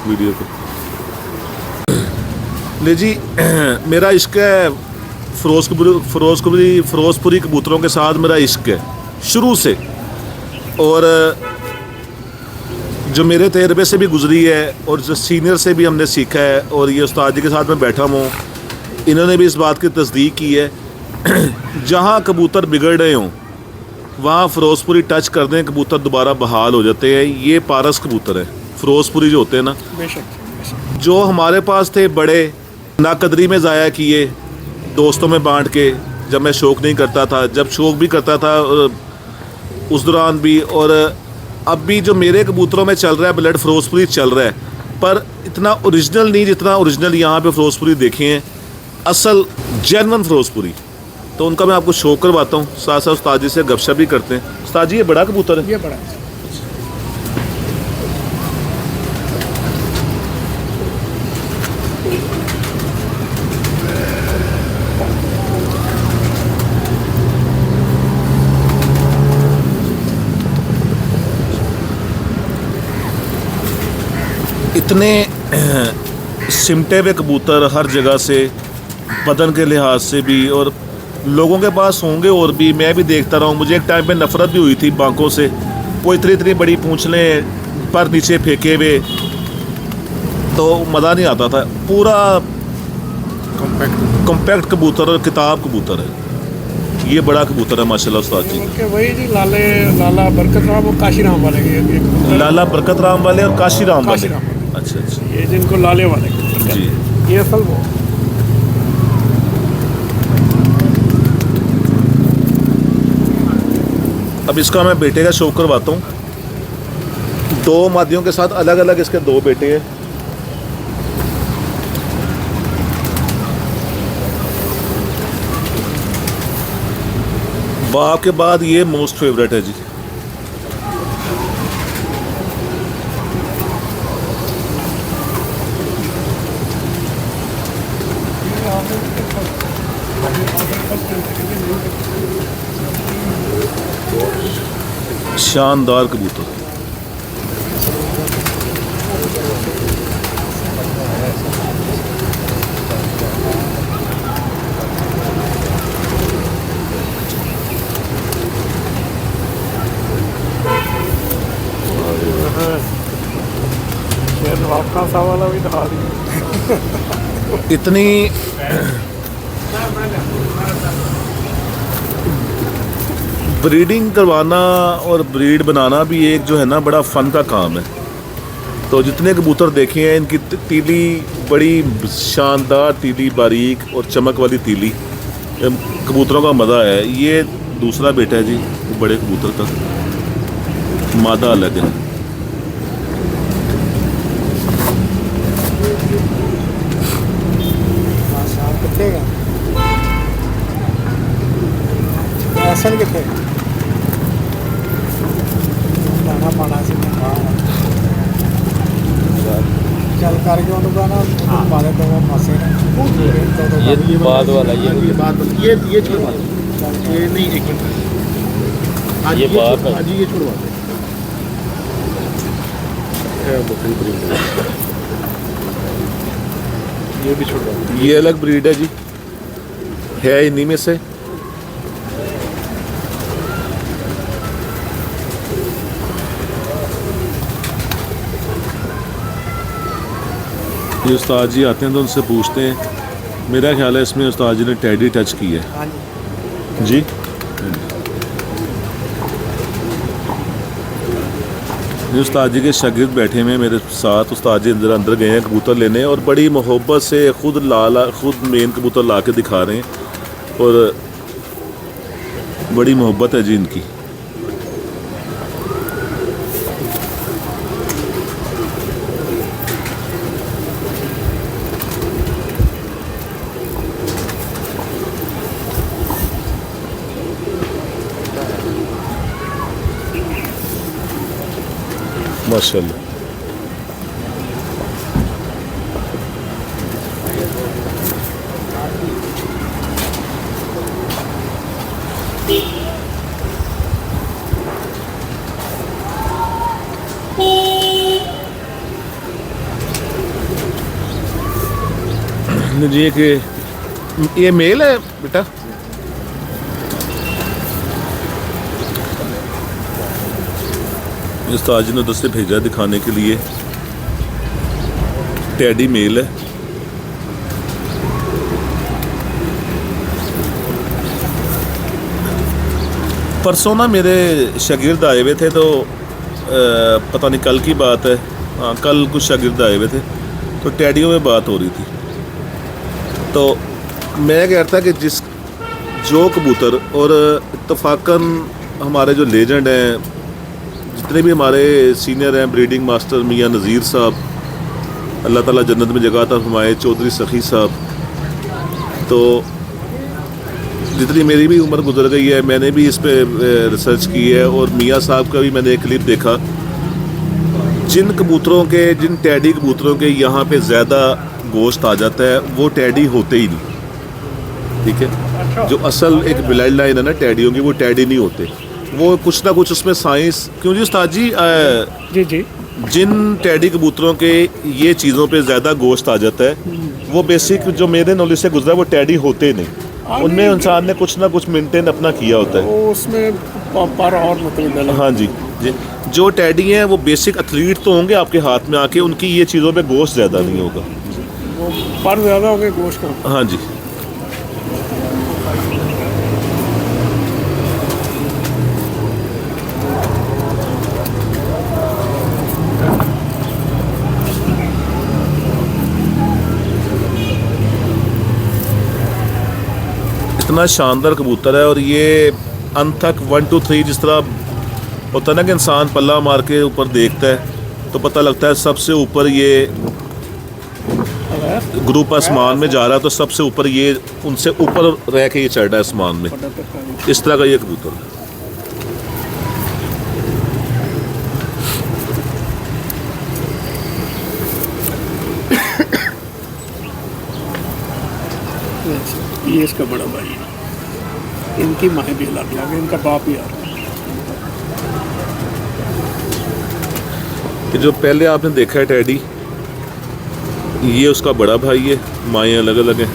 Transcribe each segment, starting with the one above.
Video को। ले जी मेरा इश्क है फिरोजपुरी कबूतरों के साथ, मेरा इश्क है शुरू से। और जो मेरे तजर्बे से भी गुजरी है और जो सीनियर से भी हमने सीखा है, और ये उस्ताद जी के साथ मैं बैठा हूँ, इन्होंने भी इस बात की तस्दीक की है जहाँ कबूतर बिगड़ रहे हों वहाँ फिरोजपुरी टच कर दें, कबूतर दोबारा बहाल हो जाते हैं। ये पारस कबूतर है फिरोजपुरी जो होते हैं ना, बेशक जो हमारे पास थे बड़े नाकदरी में ज़ाया किए, दोस्तों में बांट के। जब मैं शौक़ नहीं करता था, जब शौक़ भी करता था उस दौरान भी, और अब भी जो मेरे कबूतरों में चल रहा है ब्लड फिरोजपुरी चल रहा है, पर इतना ओरिजिनल नहीं जितना ओरिजिनल यहाँ पे फिरोजपुरी देखे हैं, असल जेन्युइन फिरोजपुरी। तो उनका मैं आपको शो करवाता हूँ, साथ साथ उस्ताद जी से गपशप भी करते हैं। उस्ताद जी ये बड़ा कबूतर है? ये बड़ा है। इतने सिमटे हुए कबूतर हर जगह से, बदन के लिहाज से भी, और लोगों के पास होंगे और भी, मैं भी देखता रहा हूँ। मुझे एक टाइम पे नफ़रत भी हुई थी बांकों से, वो इतनी बड़ी पूंछलें पर नीचे फेंके हुए, तो मज़ा नहीं आता था। पूरा कॉम्पैक्ट कबूतर और किताब कबूतर है। ये बड़ा कबूतर है माशाल्लाह उस्ताद जी। वही जी लाला बरकत राम और काशी राम वाले के, लाला बरकत राम वाले और काशी राम वाले। अच्छा अच्छा, ये जिनको लाले वाले जी, ये असल वो। अब इसका मैं बेटे का शौक करवाता हूँ। 2 मादियों के साथ अलग अलग इसके 2 बेटे हैं। बाप के बाद ये मोस्ट फेवरेट है जी। शानदार कबूतर। आपका सा वाला भी दिखा दी। इतनी ब्रीडिंग करवाना और ब्रीड बनाना भी एक जो है ना बड़ा फ़न का काम है। तो जितने कबूतर देखे हैं, इनकी तीली बड़ी शानदार, तीली बारीक और चमक वाली तीली, कबूतरों का मज़ा है। ये दूसरा बेटा है जी बड़े कबूतर का, मादा अलग है। असल कितने दाना पाना से चल करके उनका ना मारे तो वो फंसे ना। ये बाद वाला, ये बात ये छुड़वा दो, ये नहीं, एक मिनट, आज ये बात है। आज ये छुड़वा दो। ये भी छुड़वा दो। ये अलग ब्रीड है जी, है इन्हीं में से। ये उस्ताद जी आते हैं तो उनसे पूछते हैं। मेरा ख्याल है इसमें उस्ताद जी ने टैडी टच की है। हाँ जी, ये उस्ताद जी के शागिर्द बैठे हुए हैं मेरे साथ। उस्ताद जी अंदर गए हैं कबूतर लेने, और बड़ी मोहब्बत से खुद मेन कबूतर ला के दिखा रहे हैं, और बड़ी मोहब्बत है जी इनकी। माशाल्लाह। जी कि ये मेल है बेटा। उस्ताद जी ने उधर से भेजा दिखाने के लिए, टैडी मेल है। परसों ना मेरे शागिर्द आए हुए थे, तो पता नहीं कल की बात है, हाँ कल कुछ शागिर्द आए हुए थे, तो टैडियों में बात हो रही थी। तो मैं कह रहा था कि जो कबूतर, और इत्तफाकन हमारे जो लेजेंड हैं, जितने भी हमारे सीनियर हैं, ब्रीडिंग मास्टर मियाँ नज़ीर साहब, अल्लाह ताला जन्नत में जगह अता फरमाए, चौधरी सखी साहब, तो जितनी मेरी भी उम्र गुजर गई है, मैंने भी इस पे रिसर्च की है, और मियाँ साहब का भी मैंने एक क्लिप देखा। जिन टैडी कबूतरों के यहाँ पे ज़्यादा गोश्त आ जाता है, वो टैडी होते ही नहीं, ठीक है। जो असल एक ब्लड लाइन है ना टैडियों की, वो टैडी नहीं होते, वो कुछ ना कुछ उसमें साइंस। क्यों जी उस्ताद जी? जी जी। जिन टैडी कबूतरों के ये चीज़ों पे ज़्यादा गोश्त आ जाता है, वो बेसिक जो मेरे नॉलेज से गुजरा, वो टैडी होते नहीं, उनमें इंसान ने कुछ ना कुछ मेंटेन अपना किया होता है, वो उसमें पर और मतलब। हाँ जी जी। जो टैडी हैं वो बेसिक एथलीट तो होंगे आपके हाथ में आके, उनकी ये चीज़ों पे गोश्त ज़्यादा नहीं होगा, वो पर ज़्यादा हो गए गोश्त का। हाँ जी। इतना शानदार कबूतर है, और ये अनथक 1 2 3 जिस तरह होता है ना कि इंसान पल्ला मार के ऊपर देखता है तो पता लगता है सबसे ऊपर ये ग्रुप आसमान में जा रहा है, तो सबसे ऊपर ये उनसे ऊपर रह के ये चढ़ रहा है आसमान में, इस तरह का ये कबूतर है। ये इसका बड़ा भाई है, इनकी माँ भी अलग अलग है, इनका बाप ही अलग है। कि जो पहले आपने देखा है टैडी, ये उसका बड़ा भाई है, माएँ अलग अलग हैं।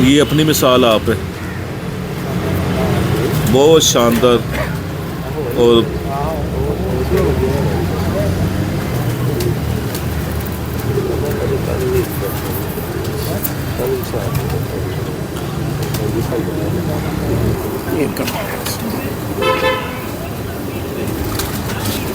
ये अपनी मिसाल आप है, बहुत शानदार। और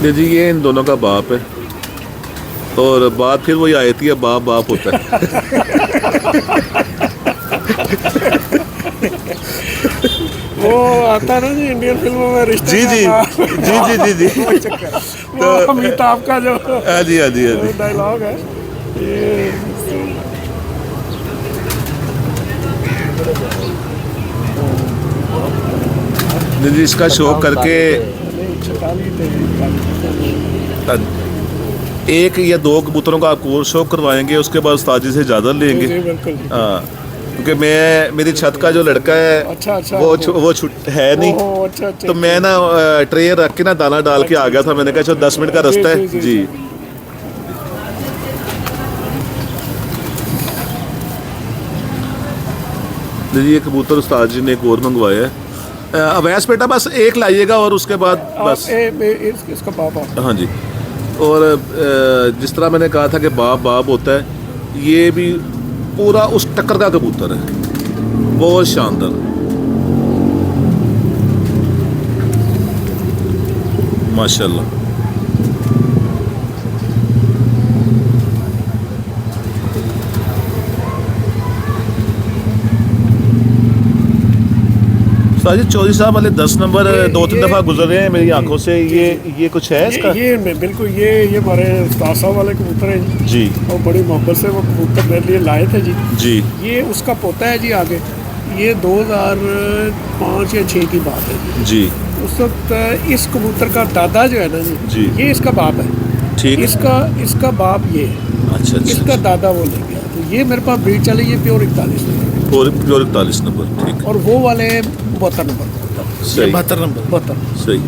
जी ये इन दोनों का बाप है, और बात फिर वही आती है, बाप बाप होता है। वो आता ना जी इंडियन फिल्मों में रिश्ता। जी जी जी जी जी जी। वो अमिताभ का जो हाँ जी हाँ जी हाँ जी। डायलॉग है ये। जी इसका शौक करके 1 या 2 कबूतरों का आपको शौक करवाएंगे, उसके बाद उस्ताद जी से इजाज़त लेंगे। हाँ, क्योंकि मेरी छत का जो लड़का है, अच्छा, वो है नहीं, अच्छा, तो मैं ना ट्रे रख के ना दाना डाल के आ गया था। मैंने कहा चलो 10 मिनट का रास्ता है जी। ये कबूतर उस्ताद जी ने एक और मंगवाया है। अवैस बेटा बस एक लाइएगा, और उसके बाद बस इसका पापा। हाँ जी। और जिस तरह मैंने कहा था कि बाप बाप होता है, ये भी पूरा उस टक्कर का कबूतर है, बहुत शानदार, माशाल्लाह। साजिद चौधरी साहब वाले 10 नंबर 2-3 दफ़ा गुजरे हैं मेरी आंखों से। ये कुछ है इसका? ये बिल्कुल ये हमारे उस्ताद साहब वाले कबूतर हैं जी, और बड़ी मोहब्बत से वो कबूतर मेरे लिए लाए थे जी। जी, ये उसका पोता है जी आगे। ये 2005 या 6 की बात है जी। उस वक्त इस कबूतर का दादा जो है ना जी, ये इसका बाप है। ठीक। इसका बाप ये है। अच्छा, इसका दादा वो ले गया, तो ये मेरे पास ब्रीड चली, ये प्योर 41 नंबर, प्योर 41 नंबर, ठीक। और वो वाले 72 नंबर, सही, 72 नंबर, 72 सही।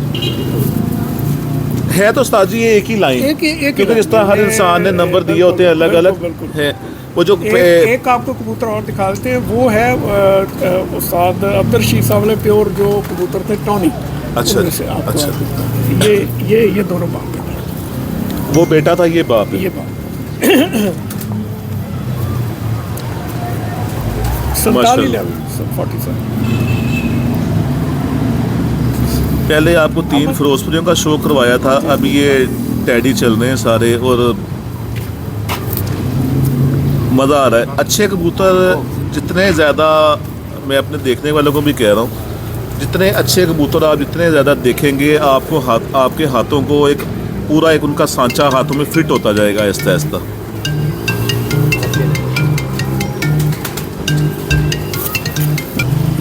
है तो उस्ताद जी ये एक ही लाइन, एक ही क्योंकि जिस तरह हर इंसान ने नंबर दिए होते हैं अलग अलग बिल्कुल। है। वो जो एक आपको कबूतर और दिखा देते हैं, वो है उस्ताद अब्दुल रशीद साहब वाले प्योर जो कबूतर थे टॉनी। अच्छा, उनमें से आपको अच्छा। ये दोनों बाप बेटा, वो बेटा था, ये बाप है। ये बाप 47 पहले आपको 3 फिरोजपुरियों का शो करवाया था, अब ये टैडी चल रहे हैं सारे और मज़ा आ रहा है। अच्छे कबूतर जितने ज़्यादा, मैं अपने देखने वालों को भी कह रहा हूँ, जितने अच्छे कबूतर आप जितने ज़्यादा देखेंगे आपको आपके हाथों को एक पूरा एक उनका सांचा हाथों में फिट होता जाएगा आहिस्ता आहिस्ता।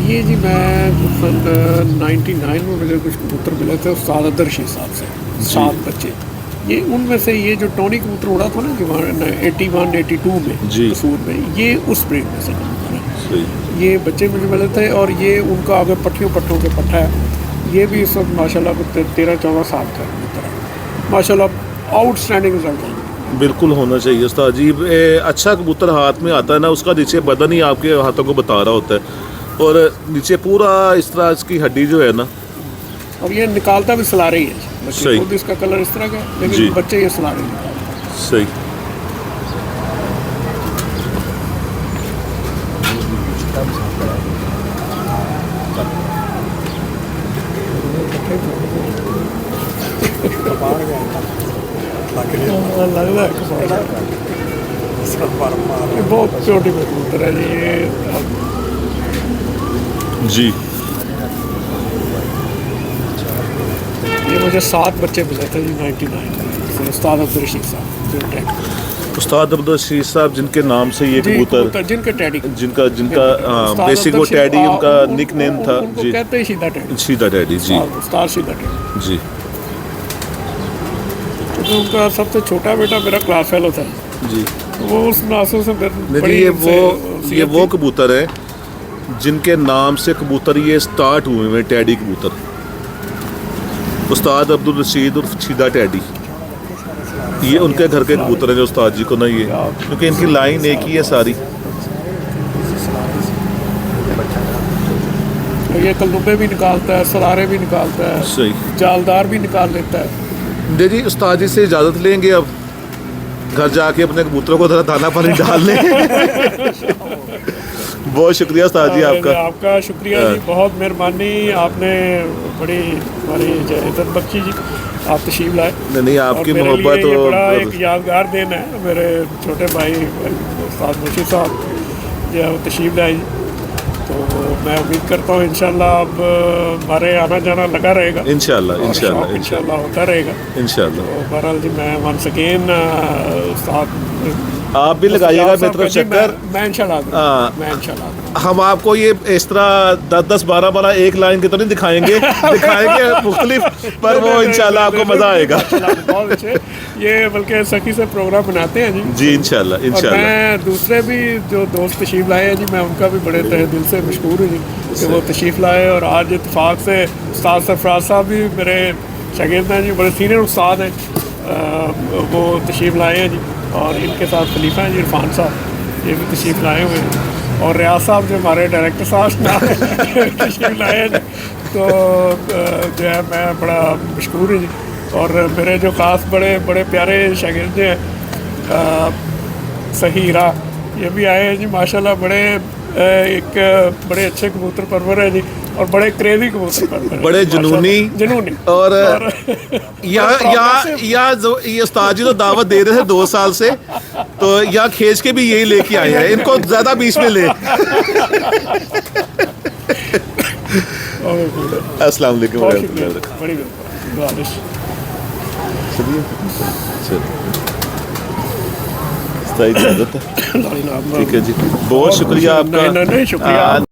ये जी मैं सन 99 में मुझे कुछ कबूतर मिले थे उस्ताद अब्दुल रशीद साहब से, 7 बच्चे। ये उनमें से ये जो टॉनी कबूतर उड़ा था ना कि 81 82 में जी। कसूर में, ये उस ब्रीड में से कबूतर है। सही। ये बच्चे मुझे मिले थे और ये उनका आगे पट्टों के पट्टा है। ये भी इस वक्त माशाल्लाह 13-14 साल का कबूतर है, माशाल्लाह आउटस्टैंडिंग रिजल्ट है। बिल्कुल होना चाहिए उस्ताद जी। अच्छा कबूतर हाथ में आता है ना, उसका नीचे बदन ही आपके हाथों को बता रहा होता है और नीचे पूरा इस तरह इसकी हड्डी जो है ना, और ये निकालता भी सलारे ही है। सही। खुद इसका कलर इस तरह का है, जी। लेकिन बच्चे ये सलारे निकालते हैं। सही। लगता है ये बहुत छोटी में कबूतर है जी। जी। ये मुझे 7 बच्चे मिले थे जी 99 से उस्ताद अब्दुल रशीद साहब जो टैडी। उस्ताद अब्दुल रशीद साहब जिनके नाम से ये जी, कबूतर, जिनके टैडी जिनका उस्ताद बेसिक वो अब्दुल टैडी रशीद, उनका उन- निक नेम उन- था उनको जी। कहते हैं सीधा टैडी, सीधा टैडी जी। उस्ताद सीधा टैडी। जी क्योंकि उनका सबसे छोटा बेटा मेरा क्लास फेलो था, जी। तो वो उस नासों से नहीं बड़ी ये उनसे वो कबूतर है जिनके नाम से कबूतर ये स्टार्ट हुए हुए टैडी कबूतर, उस्ताद अब्दुल रशीद और सीधा टैडी। ये उनके घर के कबूतर हैं जो उस्ताद जी को ना, ये क्योंकि इनकी लाइन एक ही है सारी। ये कलुबे भी निकालता है, सरारे भी निकालता है, सही। जालदार भी निकाल लेता है। दे जी उस्ताद जी से इजाज़त लेंगे, अब घर जाके अपने कबूतरों को थोड़ा दाना पानी डाल लें। बहुत शुक्रिया उस्ताद जी आपका शुक्रिया जी, बहुत मेहरबानी, आपने बड़ी हमारी इज्जत बख्शी जी, आप तशरीफ लाए। नहीं आपकी और मेरे मोहब्बत लिए ये और बड़ा एक यादगार दिन है। मेरे छोटे भाई उस्ताद मुर्शिद साहब जो तशरीफ लाए, तो मैं उम्मीद करता हूँ इंशाल्लाह अब हमारे आना जाना लगा रहेगा, इंशाल्लाह होता रहेगा इंशाल्लाह। तो बहरहाल जी मैं वंस अगेन उस्ताद आप भी लगाइएगा मेरी तरफ चक्कर। मैं इंशाल्लाह हम आपको ये इस तरह 10-12 एक लाइन के तो नहीं दिखाएंगे मुख्तलिफ, पर वो इंशाल्लाह आपको मज़ा आएगा। बहुत अच्छे, ये बल्कि सखी से प्रोग्राम बनाते हैं जी। जी इंशाल्लाह और मैं दूसरे भी जो दोस्त तशरीफ लाए हैं जी, मैं उनका भी बड़े तहे दिल से मशहूर हूँ जी कि वो तशरीफ लाए। और आज इत्तेफाक से उस्ताद सरफराज साहब भी मेरे शागिर्द हैं जी, बड़े सीनियर उस्ताद हैं, वो तशरीफ लाए हैं जी। और इनके साथ खलीफा हैं जी इरफान साहब, ये भी तशरीफ लाए हुए हैं। और रियाज साहब जो हमारे डायरेक्टर साहब तशरीफ लाए हैं जी, तो जो है मैं बड़ा मशहूर हूँ जी। और मेरे जो ख़ास बड़े प्यारे शागिर्द हैं सहीरा, ये भी आए हैं जी माशाल्लाह, बड़े अच्छे कबूतर परवर है जी, और बड़े क्रेजी कबूतर परवर, बड़े जुनूनी और ये उस्ताद जी तो दावत दे रहे थे 2 साल से, तो यहाँ खींच के भी यही लेके आए हैं, इनको ज़्यादा बीच में ले। अस्सलाम वालेकुम। बड़ी इजाज़त है। ठीक है जी, बहुत शुक्रिया आपका। नहीं शुक्रिया।